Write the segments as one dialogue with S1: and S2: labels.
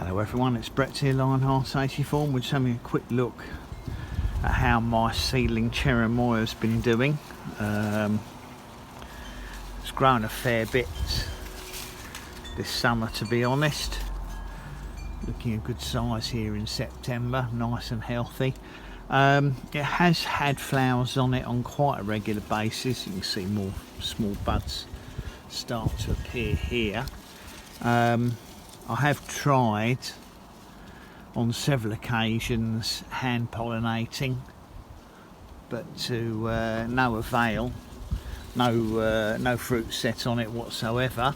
S1: Hello everyone, it's Brett here, Lionheart 84. We're just having a quick look at how my seedling Cherimoya has been doing. It's grown a fair bit this summer, to be honest. Looking a good size here in September, nice and healthy. It has had flowers on it on quite a regular basis. You can see more small buds start to appear here. I have tried on several occasions hand pollinating, but to no avail. No fruit set on it whatsoever.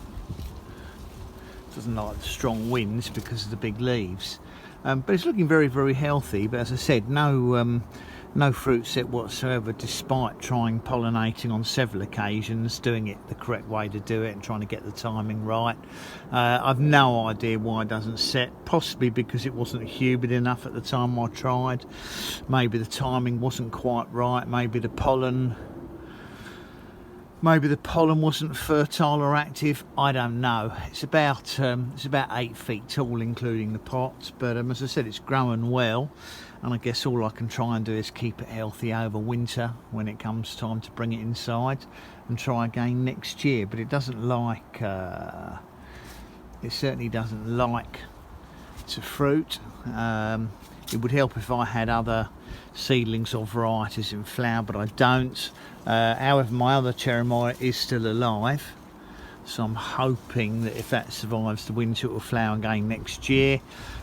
S1: Doesn't like the strong winds because of the big leaves, but it's looking very, very healthy. But as I said, no fruit set whatsoever, despite trying pollinating on several occasions, doing it the correct way to do it and trying to get the timing right. I've no idea why it doesn't set, possibly because it wasn't humid enough at the time I tried. Maybe the timing wasn't quite right, maybe the pollen wasn't fertile or active. I don't know. It's about 8 feet tall, including the pot. But as I said, it's growing well, and I guess all I can try and do is keep it healthy over winter when it comes time to bring it inside, and try again next year. But it doesn't like. It certainly doesn't like to fruit. It would help if I had other seedlings or varieties in flower, but I don't. However, my other Cherimoya is still alive, so I'm hoping that if that survives the winter, it will flower again next year,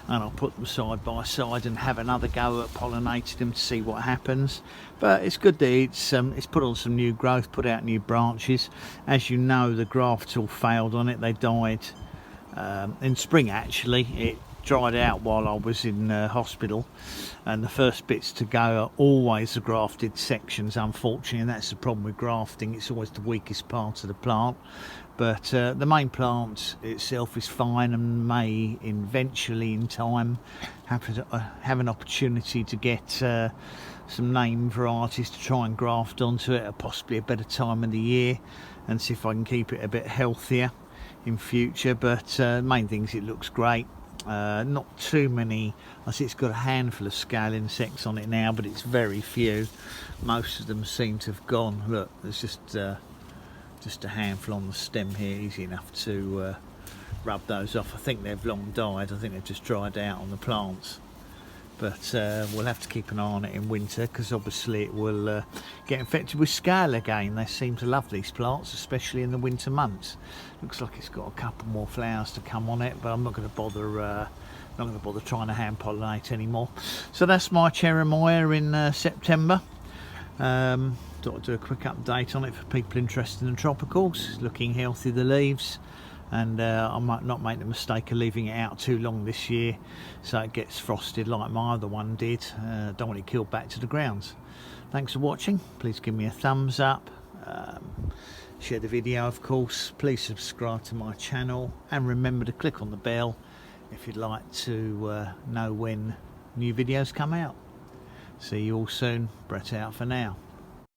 S1: and I'll put them side by side and have another go at pollinating them to see what happens. But it's good that it's put on some new growth, put out new branches. As you know, the grafts all failed on it. They died in spring, actually. It dried out while I was in hospital, and the first bits to go are always the grafted sections, unfortunately, and that's the problem with grafting. It's always the weakest part of the plant. But the main plant itself is fine, and may eventually in time have an opportunity to get some name varieties to try and graft onto it at possibly a better time of the year, and see if I can keep it a bit healthier in future. But the main thing is it looks great. Not too many. I see it's got a handful of scale insects on it now, but it's very few. Most of them seem to have gone. Look, there's just a handful on the stem here, easy enough to rub those off. I think they've long died. I think they've just dried out on the plants. But we'll have to keep an eye on it in winter, because obviously it will get infected with scale again. They seem to love these plants, especially in the winter months. Looks like it's got a couple more flowers to come on it, but I'm not going to bother trying to hand pollinate anymore. So that's my Cherimoya in September. Thought I'd do a quick update on it for people interested in the tropicals. It's looking healthy, the leaves. And I might not make the mistake of leaving it out too long this year, so it gets frosted like my other one did. Don't want it killed back to the ground. Thanks for watching. Please give me a thumbs up, share the video of course, please subscribe to my channel, and remember to click on the bell if you'd like to know when new videos come out. See you all soon. Brett out for now.